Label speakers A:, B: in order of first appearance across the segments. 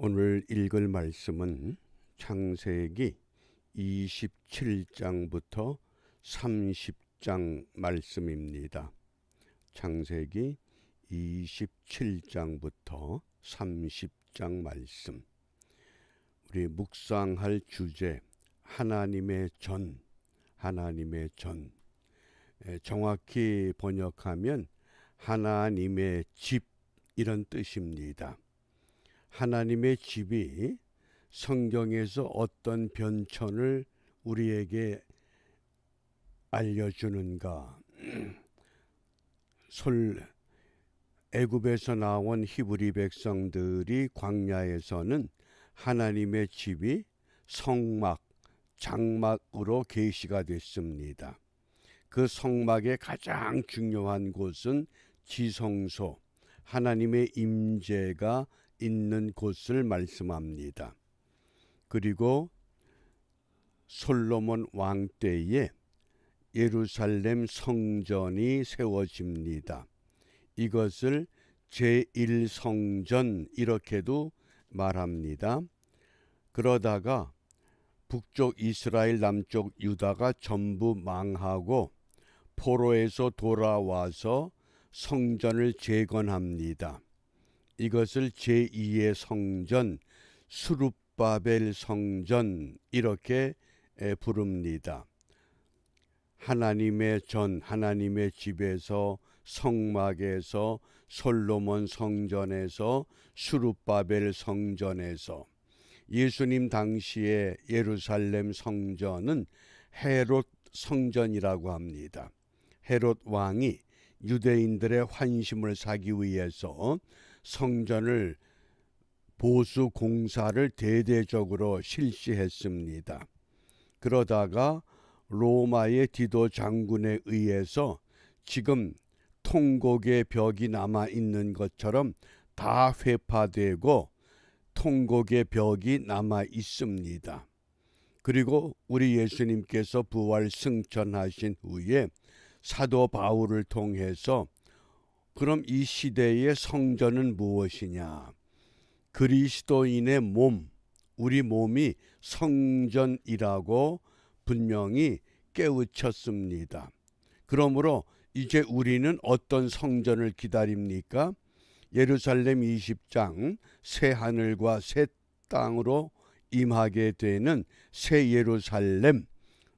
A: 오늘 읽을 말씀은 창세기 27장부터 30장 말씀입니다. 창세기 27장부터 30장 말씀. 우리 묵상할 주제 하나님의 전, 하나님의 전. 정확히 번역하면 하나님의 집 이런 뜻입니다. 하나님의 집이 성경에서 어떤 변천을 우리에게 알려주는가? 애굽에서 나온 히브리 백성들이 광야에서는 하나님의 집이 성막, 장막으로 계시가 됐습니다. 그 성막의 가장 중요한 곳은 지성소, 하나님의 임재가 있는 곳을 말씀합니다. 그리고 솔로몬 왕 때에 예루살렘 성전이 세워집니다. 이것을 제1성전 이렇게도 말합니다. 그러다가 북쪽 이스라엘, 남쪽 유다가 전부 망하고 포로에서 돌아와서 성전을 재건합니다. 이것을 제2의 성전, 수룹바벨 성전 이렇게 부릅니다. 하나님의 전, 하나님의 집에서, 성막에서, 솔로몬 성전에서, 수룹바벨 성전에서. 예수님 당시의 예루살렘 성전은 헤롯 성전이라고 합니다. 헤롯 왕이 유대인들의 환심을 사기 위해서 성전을 보수 공사를 대대적으로 실시했습니다. 그러다가 로마의 디도 장군에 의해서 지금 통곡의 벽이 남아 있는 것처럼 다 회파되고 통곡의 벽이 남아 있습니다. 그리고 우리 예수님께서 부활 승천하신 후에 사도 바울을 통해서 그럼 이 시대의 성전은 무엇이냐? 그리스도인의 몸, 우리 몸이 성전이라고 분명히 깨우쳤습니다. 그러므로 이제 우리는 어떤 성전을 기다립니까? 예루살렘 20장 새 하늘과 새 땅으로 임하게 되는 새 예루살렘,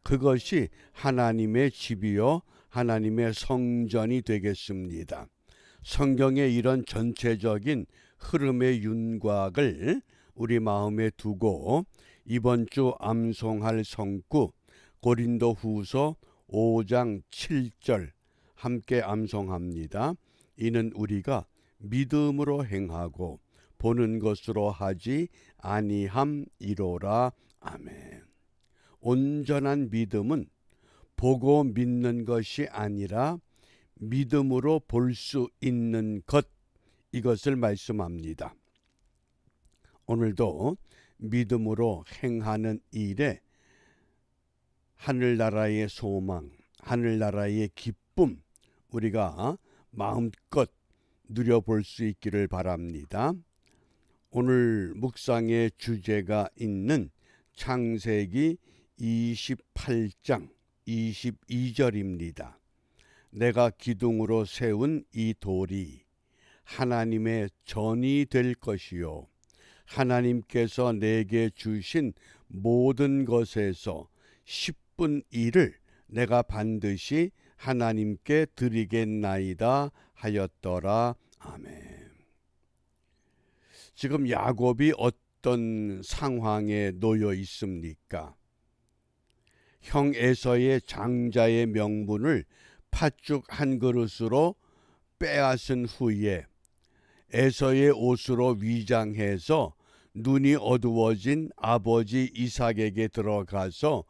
A: 그것이 하나님의 집이요 하나님의 성전이 되겠습니다. 성경의 이런 전체적인 흐름의 윤곽을 우리 마음에 두고 이번 주 암송할 성구 고린도후서 5장 7절 함께 암송합니다. 이는 우리가 믿음으로 행하고 보는 것으로 하지 아니함이로라. 아멘. 온전한 믿음은 보고 믿는 것이 아니라 믿음으로 볼 수 있는 것, 이것을 말씀합니다. 오늘도 믿음으로 행하는 일에 하늘나라의 소망, 하늘나라의 기쁨 우리가 마음껏 누려볼 수 있기를 바랍니다. 오늘 묵상의 주제가 있는 창세기 28장 22절입니다. 내가 기둥으로 세운 이 돌이 하나님의 전이 될 것이요 하나님께서 내게 주신 모든 것에서 10분 1을 내가 반드시 하나님께 드리겠나이다 하였더라. 아멘. 지금 야곱이 어떤 상황에 놓여 있습니까? 형 에서의 장자의 명분을 팥죽 한 그릇으로 빼앗은 후에 에서의 옷으로 위장해서 눈이 어두워진 아버지 이삭에게 들어가서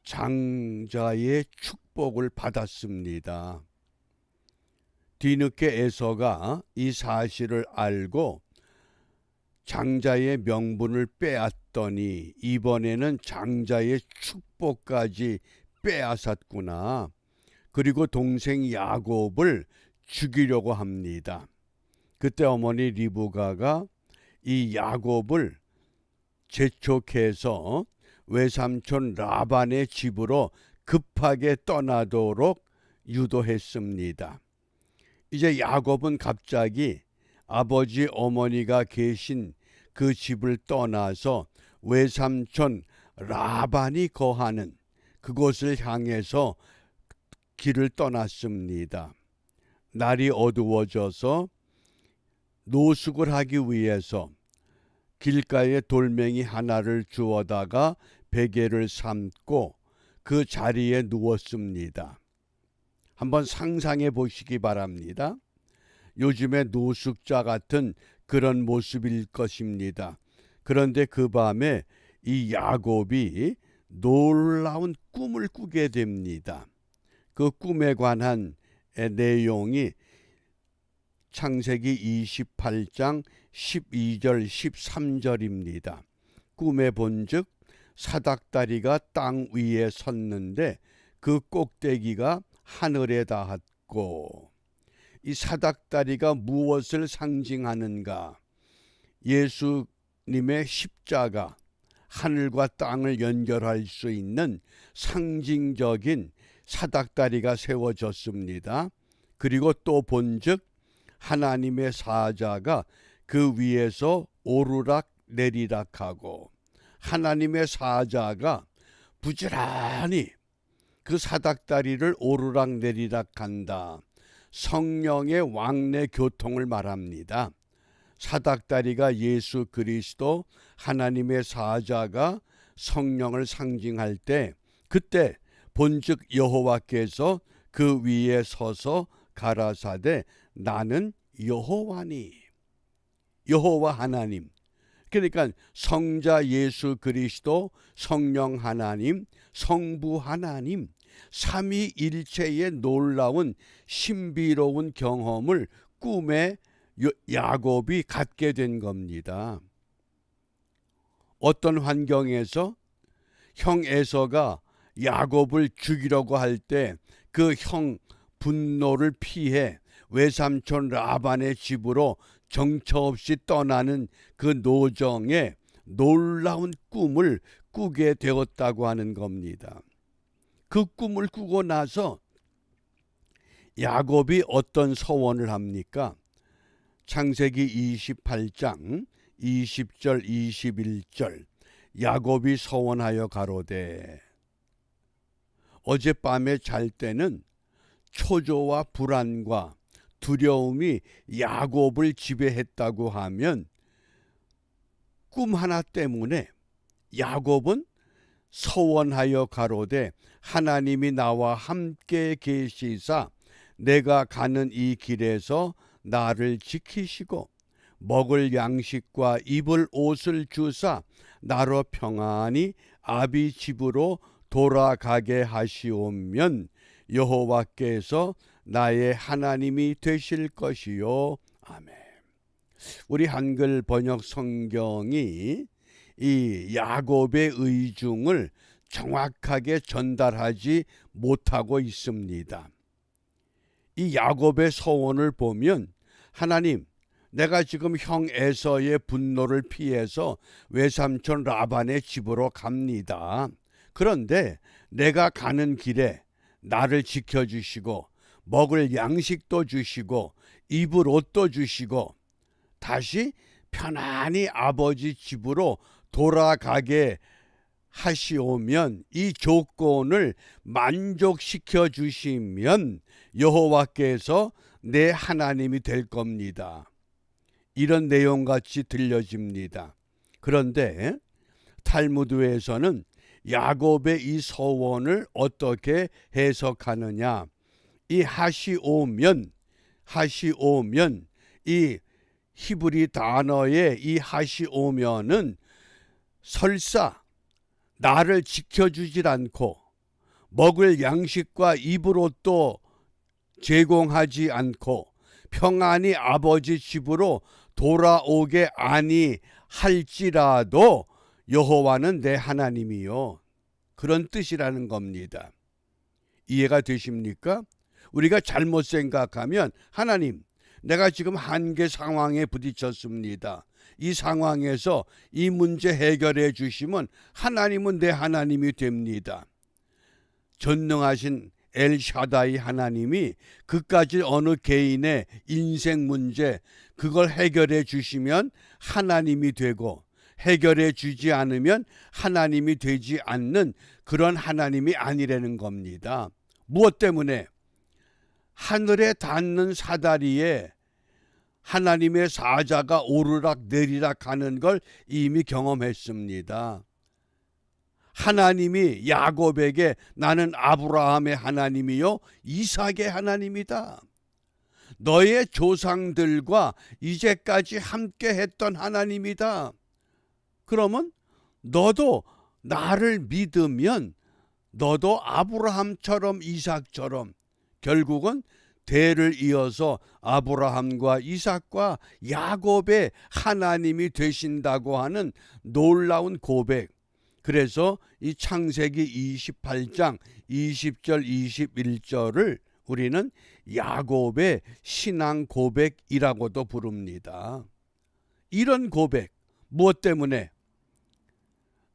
A: 장자의 축복을 받았습니다. 뒤늦게 에서가 이 사실을 알고 장자의 명분을 빼앗더니 이번에는 장자의 축복까지 빼앗았구나. 그리고 동생 야곱을 죽이려고 합니다. 그때 어머니 리브가가 이 야곱을 재촉해서 외삼촌 라반의 집으로 급하게 떠나도록 유도했습니다. 이제 야곱은 갑자기 아버지 어머니가 계신 그 집을 떠나서 외삼촌 라반이 거하는 그곳을 향해서 길을 떠났습니다. 날이 어두워져서 노숙을 하기 위해서 길가에 돌멩이 하나를 주워다가 베개를 삼고 그 자리에 누웠습니다. 한번 상상해 보시기 바랍니다. 요즘의 노숙자 같은 그런 모습일 것입니다. 그런데 그 밤에 이 야곱이 놀라운 꿈을 꾸게 됩니다. 그 꿈에 관한 내용이 창세기 28장 12절 13절입니다. 꿈에 본즉 사닥다리가 땅 위에 섰는데 그 꼭대기가 하늘에 닿았고, 이 사닥다리가 무엇을 상징하는가? 예수님의 십자가, 하늘과 땅을 연결할 수 있는 상징적인 사닥다리가 세워졌습니다. 그리고 또 본즉 하나님의 사자가 그 위에서 오르락 내리락하고, 하나님의 사자가 부지런히 그 사닥다리를 오르락 내리락한다. 성령의 왕래 교통을 말합니다. 사닥다리가 예수 그리스도, 하나님의 사자가 성령을 상징할 때, 그때 본즉 여호와께서 그 위에 서서 가라사대 나는 여호와니. 여호와 하나님, 그러니까 성자 예수 그리스도, 성령 하나님, 성부 하나님, 삼위일체의 놀라운 신비로운 경험을 꿈에 야곱이 갖게 된 겁니다. 어떤 환경에서 형 에서가 야곱을 죽이려고 할 때 그 형 분노를 피해 외삼촌 라반의 집으로 정처 없이 떠나는 그 노정에 놀라운 꿈을 꾸게 되었다고 하는 겁니다. 그 꿈을 꾸고 나서 야곱이 어떤 서원을 합니까? 창세기 28장 20절 21절 야곱이 서원하여 가로되, 어젯밤에 잘 때는 초조와 불안과 두려움이 야곱을 지배했다고 하면 꿈 하나 때문에 야곱은 서원하여 가로되 하나님이 나와 함께 계시사 내가 가는 이 길에서 나를 지키시고 먹을 양식과 입을 옷을 주사 나로 평안히 아비 집으로 돌아가게 하시오면 여호와께서 나의 하나님이 되실 것이요. 아멘. 우리 한글 번역 성경이 이 야곱의 의중을 정확하게 전달하지 못하고 있습니다. 이 야곱의 서원을 보면, 하나님, 내가 지금 형 에서의 분노를 피해서 외삼촌 라반의 집으로 갑니다. 그런데 내가 가는 길에 나를 지켜주시고 먹을 양식도 주시고 입을 옷도 주시고 다시 편안히 아버지 집으로 돌아가게 하시오면, 이 조건을 만족시켜 주시면 여호와께서 내 하나님이 될 겁니다. 이런 내용같이 들려집니다. 그런데 탈무드에서는 야곱의 이 서원을 어떻게 해석하느냐? 이 하시오면, 이 히브리 단어의 이 하시오면은 설사 나를 지켜주질 않고 먹을 양식과 입을 옷도 제공하지 않고 평안히 아버지 집으로 돌아오게 아니할지라도 여호와는 내 하나님이요. 그런 뜻이라는 겁니다. 이해가 되십니까? 우리가 잘못 생각하면, 하나님, 내가 지금 한계 상황에 부딪혔습니다. 이 상황에서 이 문제 해결해 주시면 하나님은 내 하나님이 됩니다. 전능하신 엘샤다이 하나님이 그까지 어느 개인의 인생 문제 그걸 해결해 주시면 하나님이 되고, 해결해 주지 않으면 하나님이 되지 않는 그런 하나님이 아니라는 겁니다. 무엇 때문에? 하늘에 닿는 사다리에 하나님의 사자가 오르락 내리락 하는 걸 이미 경험했습니다. 하나님이 야곱에게 나는 아브라함의 하나님이요 이삭의 하나님이다. 너의 조상들과 이제까지 함께 했던 하나님이다. 그러면 너도 나를 믿으면 너도 아브라함처럼 이삭처럼 결국은 대를 이어서 아브라함과 이삭과 야곱의 하나님이 되신다고 하는 놀라운 고백. 그래서 이 창세기 28장 20절 21절을 우리는 야곱의 신앙 고백이라고도 부릅니다. 이런 고백, 무엇 때문에?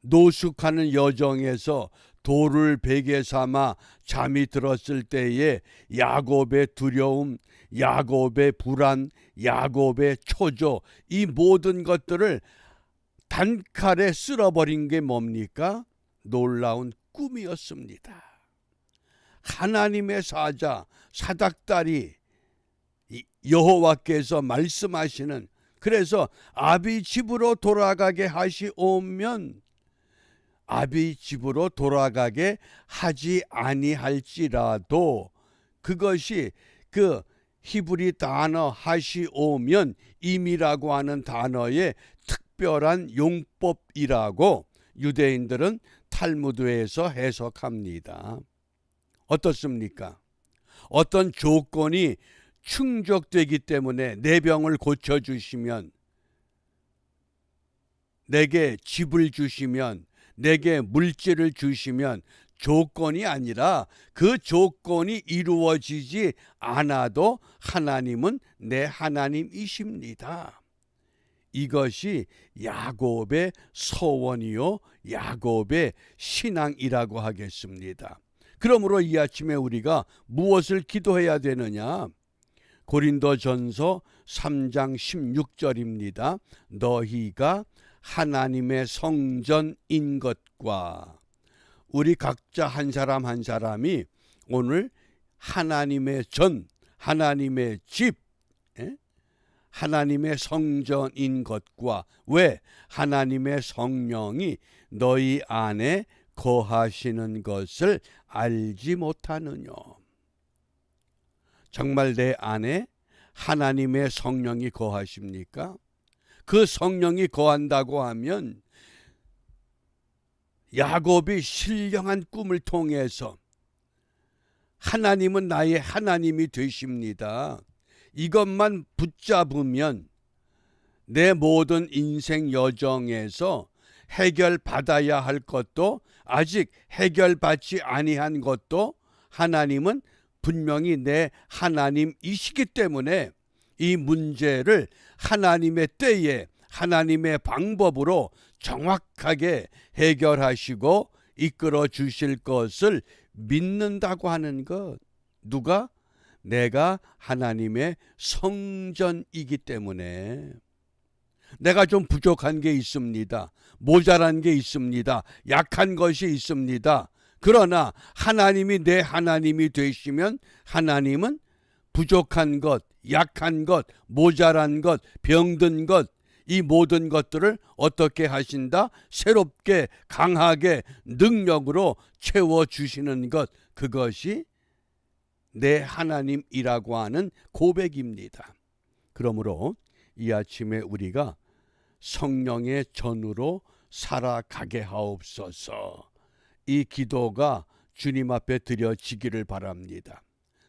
A: 노숙하는 여정에서 돌을 베개 삼아 잠이 들었을 때에 야곱의 두려움, 야곱의 불안, 야곱의 초조, 이 모든 것들을 단칼에 쓸어버린 게 뭡니까? 놀라운 꿈이었습니다. 하나님의 사자, 사닥다리, 여호와께서 말씀하시는, 그래서 아비 집으로 돌아가게 하시오면 아비 집으로 돌아가게 하지 아니할지라도, 그것이 그 히브리 단어 하시오면 임이라고 하는 단어의 특별한 용법이라고 유대인들은 탈무드에서 해석합니다. 어떻습니까? 어떤 조건이 충족되기 때문에 내 병을 고쳐주시면, 내게 집을 주시면, 내게 물질을 주시면 조건이 아니라 그 조건이 이루어지지 않아도 하나님은 내 하나님이십니다. 이것이 야곱의 소원이요 야곱의 신앙이라고 하겠습니다. 그러므로 이 아침에 우리가 무엇을 기도해야 되느냐? 고린도전서 3장 16절입니다. 너희가 하나님의 성전인 것과, 우리 각자 한 사람 한 사람이 오늘 하나님의 전, 하나님의 집, 하나님의 성전인 것과, 왜? 하나님의 성령이 너희 안에 거하시는 것을 알지 못하느냐. 정말 내 안에 하나님의 성령이 거하십니까? 그 성령이 거한다고 하면 야곱이 신령한 꿈을 통해서 하나님은 나의 하나님이 되십니다. 이것만 붙잡으면 내 모든 인생 여정에서 해결받아야 할 것도, 아직 해결받지 아니한 것도 하나님은 분명히 내 하나님이시기 때문에 이 문제를 하나님의 때에 하나님의 방법으로 정확하게 해결하시고 이끌어 주실 것을 믿는다고 하는 것. 누가? 내가 하나님의 성전이기 때문에. 내가 좀 부족한 게 있습니다. 모자란 게 있습니다. 약한 것이 있습니다. 그러나 하나님이 내 하나님이 되시면 하나님은 부족한 것, 약한 것, 모자란 것, 병든 것, 이 모든 것들을 어떻게 하신다? 새롭게, 강하게, 능력으로 채워주시는 것, 그것이 내 하나님이라고 하는 고백입니다. 그러므로 이 아침에 우리가 성령의 전으로 살아가게 하옵소서, 이 기도가 주님 앞에 드려지기를 바랍니다.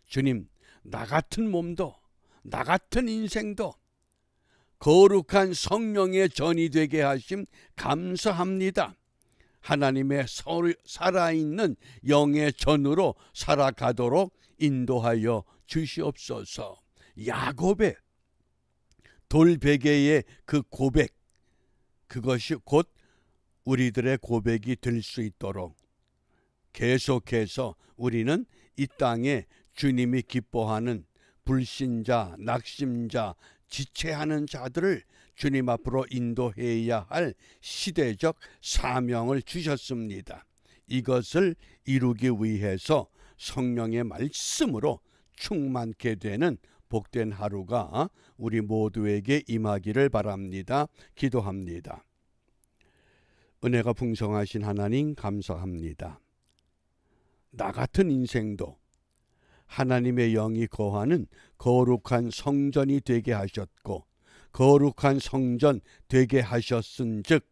A: 주님, 나 같은 몸도, 나 같은 인생도 거룩한 성령의 전이 되게 하심 감사합니다. 하나님의 살아있는 영의 전으로 살아가도록 인도하여 주시옵소서. 야곱의 돌베개의 그 고백, 그것이 곧 우리들의 고백이 될 수 있도록 계속해서 우리는 이 땅에 주님이 기뻐하는 불신자, 낙심자, 지체하는 자들을 주님 앞으로 인도해야 할 시대적 사명을 주셨습니다. 이것을 이루기 위해서 성령의 말씀으로 충만케 되는 복된 하루가 우리 모두에게 임하기를 바랍니다. 기도합니다. 은혜가 풍성하신 하나님 감사합니다. 나 같은 인생도 하나님의 영이 거하는 거룩한 성전이 되게 하셨고 거룩한 성전 되게 하셨은즉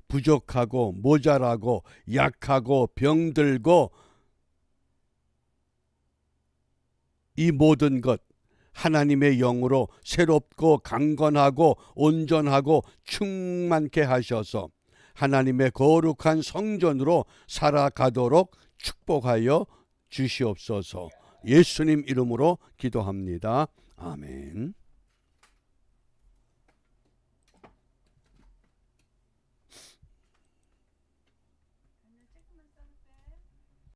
A: 부족하고 모자라고 약하고 병들고 이 모든 것 하나님의 영으로 새롭고 강건하고 온전하고 충만케 하셔서 하나님의 거룩한 성전으로 살아가도록 축복하여 주시옵소서. 예수님 이름으로 기도합니다. 아멘.